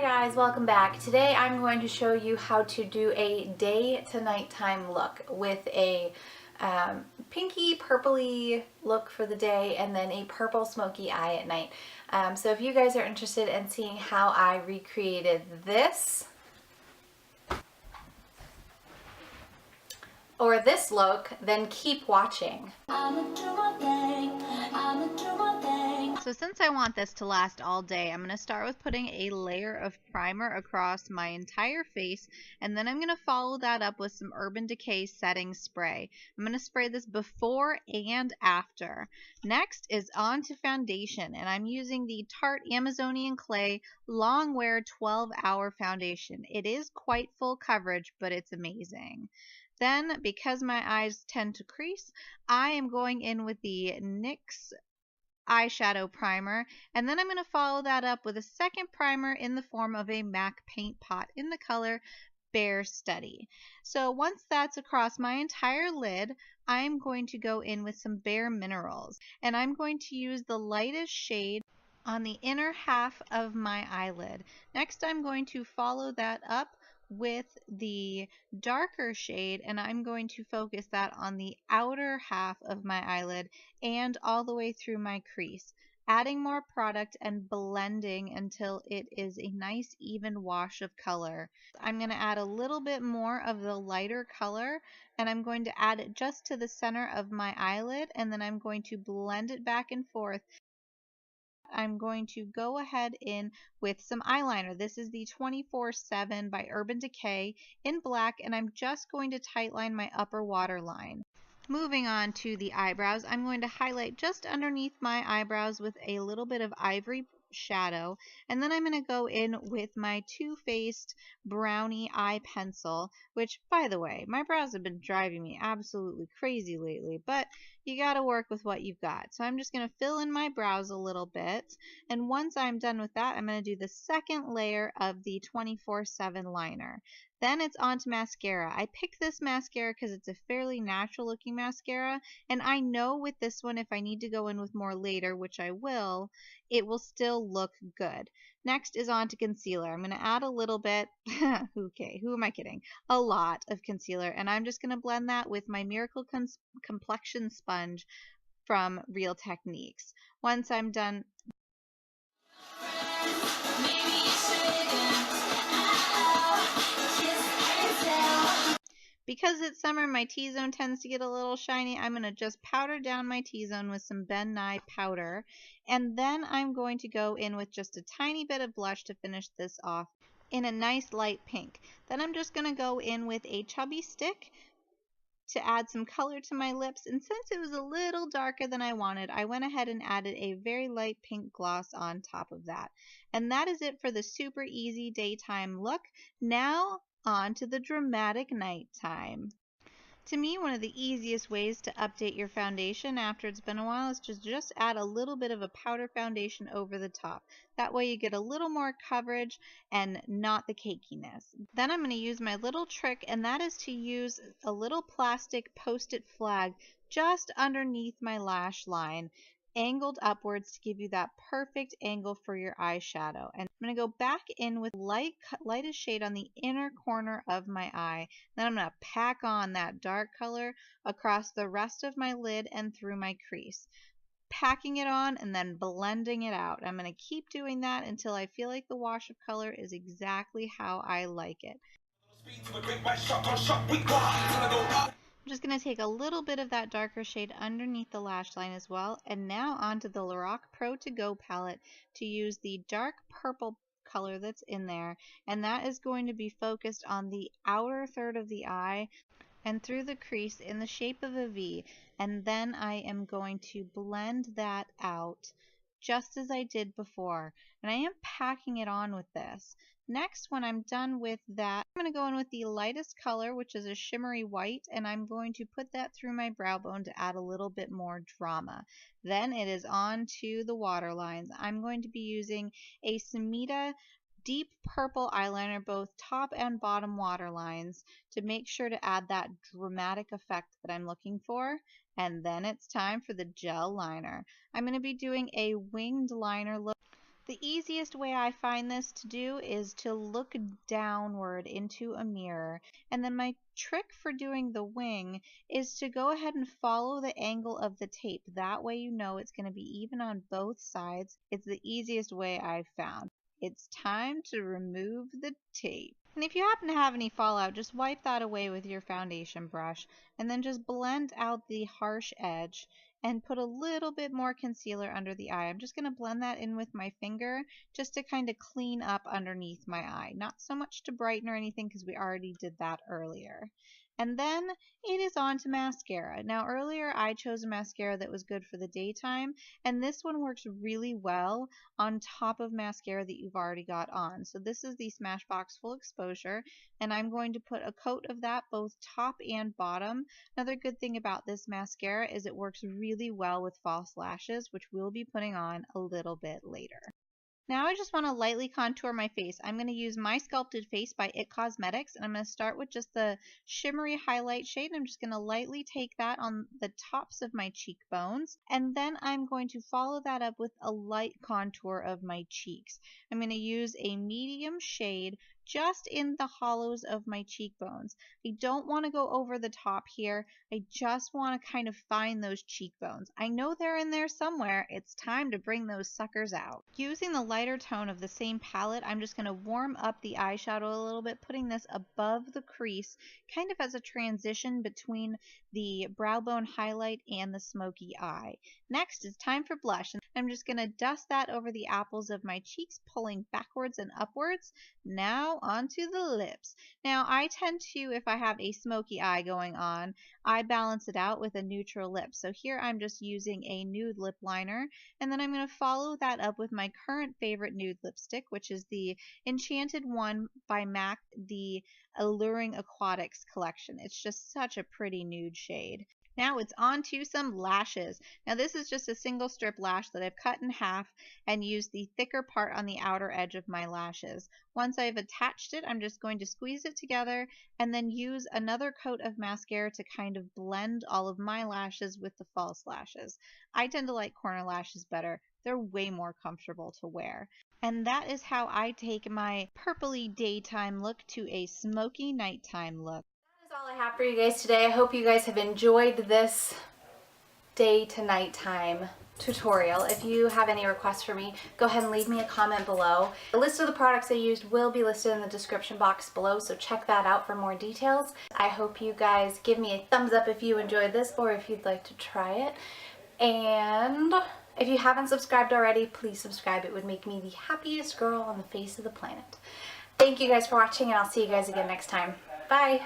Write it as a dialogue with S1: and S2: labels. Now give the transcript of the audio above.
S1: guys, welcome back. Today I'm going to show you how to do a day to nighttime look with a pinky purpley look for the day and then a purple smoky eye at night. So if you guys are interested in seeing how I recreated this or this look, then keep watching. So since I want this to last all day, I'm going to start with putting a layer of primer across my entire face, and then I'm going to follow that up with some Urban Decay setting spray. I'm going to spray this before and after. Next is on to foundation, and I'm using the Tarte Amazonian Clay Long Wear 12-Hour Foundation. It is quite full coverage, but it's amazing. Then, because my eyes tend to crease, I am going in with the NYX eyeshadow primer, and then I'm going to follow that up with a second primer in the form of a MAC paint pot in the color Bare Study. So once that's across my entire lid, I'm going to go in with some Bare Minerals, and I'm going to use the lightest shade on the inner half of my eyelid. Next, I'm going to follow that up with the darker shade, and I'm going to focus that on the outer half of my eyelid and all the way through my crease, adding more product and blending until it is a nice even wash of color. I'm going to add a little bit more of the lighter color, and I'm going to add it just to the center of my eyelid, and then I'm going to blend it back and forth. I'm going to go ahead in with some eyeliner. This is the 24/7 by Urban Decay in black, and I'm just going to tightline my upper waterline. Moving on to the eyebrows, I'm going to highlight just underneath my eyebrows with a little bit of ivory shadow, and then I'm going to go in with my Too Faced Brownie Eye Pencil, which, by the way, my brows have been driving me absolutely crazy lately, but you got to work with what you've got. So I'm just going to fill in my brows a little bit, and once I'm done with that, I'm going to do the second layer of the 24/7 liner. Then it's on to mascara. I picked this mascara because it's a fairly natural looking mascara, and I know with this one, if I need to go in with more later, which I will, it will still look good. Next is on to concealer. I'm going to add a little bit, okay, who am I kidding? A lot of concealer, and I'm just going to blend that with my Miracle Complexion Sponge from Real Techniques. Once I'm done, because it's summer, my T-zone tends to get a little shiny. I'm going to just powder down my T-zone with some Ben Nye powder. And then I'm going to go in with just a tiny bit of blush to finish this off in a nice light pink. Then I'm just going to go in with a chubby stick to add some color to my lips. And since it was a little darker than I wanted, I went ahead and added a very light pink gloss on top of that. And that is it for the super easy daytime look. Now on to the dramatic nighttime. To me, one of the easiest ways to update your foundation after it's been a while is to just add a little bit of a powder foundation over the top. That way you get a little more coverage and not the cakiness. Then I'm going to use my little trick, and that is to use a little plastic Post-it flag just underneath my lash line, angled upwards to give you that perfect angle for your eyeshadow. And I'm going to go back in with lightest shade on the inner corner of my eye. Then I'm going to pack on that dark color across the rest of my lid and through my crease, packing it on and then blending it out. I'm going to keep doing that until I feel like the wash of color is exactly how I like it. I'm just going to take a little bit of that darker shade underneath the lash line as well. And now onto the Lorac Pro To Go palette to use the dark purple color that's in there. And that is going to be focused on the outer third of the eye and through the crease in the shape of a V. And then I am going to blend that out just as I did before. And I am packing it on with this. Next, when I'm done with that, I'm going to go in with the lightest color, which is a shimmery white, and I'm going to put that through my brow bone to add a little bit more drama. Then it is on to the waterlines. I'm going to be using a Semita deep purple eyeliner, both top and bottom waterlines, to make sure to add that dramatic effect that I'm looking for. And then it's time for the gel liner. I'm going to be doing a winged liner look. The easiest way I find this to do is to look downward into a mirror, and then my trick for doing the wing is to go ahead and follow the angle of the tape. That way you know it's going to be even on both sides. It's the easiest way I've found. It's time to remove the tape. And if you happen to have any fallout, just wipe that away with your foundation brush, and then just blend out the harsh edge and put a little bit more concealer under the eye. I'm just going to blend that in with my finger just to kind of clean up underneath my eye. Not so much to brighten or anything because we already did that earlier. And then it is on to mascara. Now earlier I chose a mascara that was good for the daytime, and this one works really well on top of mascara that you've already got on. So this is the Smashbox Full Exposure, and I'm going to put a coat of that both top and bottom. Another good thing about this mascara is it works really well with false lashes, which we'll be putting on a little bit later. Now I just want to lightly contour my face. I'm going to use My Sculpted Face by IT Cosmetics, and I'm going to start with just the shimmery highlight shade. I'm just going to lightly take that on the tops of my cheekbones, and then I'm going to follow that up with a light contour of my cheeks. I'm going to use a medium shade just in the hollows of my cheekbones. I don't want to go over the top here. I just want to kind of find those cheekbones. I know they're in there somewhere. It's time to bring those suckers out. Using the lighter tone of the same palette, I'm just going to warm up the eyeshadow a little bit, putting this above the crease, kind of as a transition between the brow bone highlight and the smoky eye. Next, it's time for blush. I'm just going to dust that over the apples of my cheeks, pulling backwards and upwards. Now onto the lips. Now I tend to, if I have a smoky eye going on, I balance it out with a neutral lip. So here I'm just using a nude lip liner, and then I'm going to follow that up with my current favorite nude lipstick, which is the Enchanted One by MAC, the Alluring Aquatics collection. It's just such a pretty nude shade. Now it's on to some lashes. Now this is just a single strip lash that I've cut in half and used the thicker part on the outer edge of my lashes. Once I've attached it, I'm just going to squeeze it together and then use another coat of mascara to kind of blend all of my lashes with the false lashes. I tend to like corner lashes better. They're way more comfortable to wear. And that is how I take my purpley daytime look to a smoky nighttime look.
S2: That is all I have for you guys today. I hope you guys have enjoyed this day to nighttime tutorial. If you have any requests for me, go ahead and leave me a comment below. The list of the products I used will be listed in the description box below, so check that out for more details. I hope you guys give me a thumbs up if you enjoyed this or if you'd like to try it. And if you haven't subscribed already, please subscribe. It would make me the happiest girl on the face of the planet. Thank you guys for watching, and I'll see you guys again next time. Bye!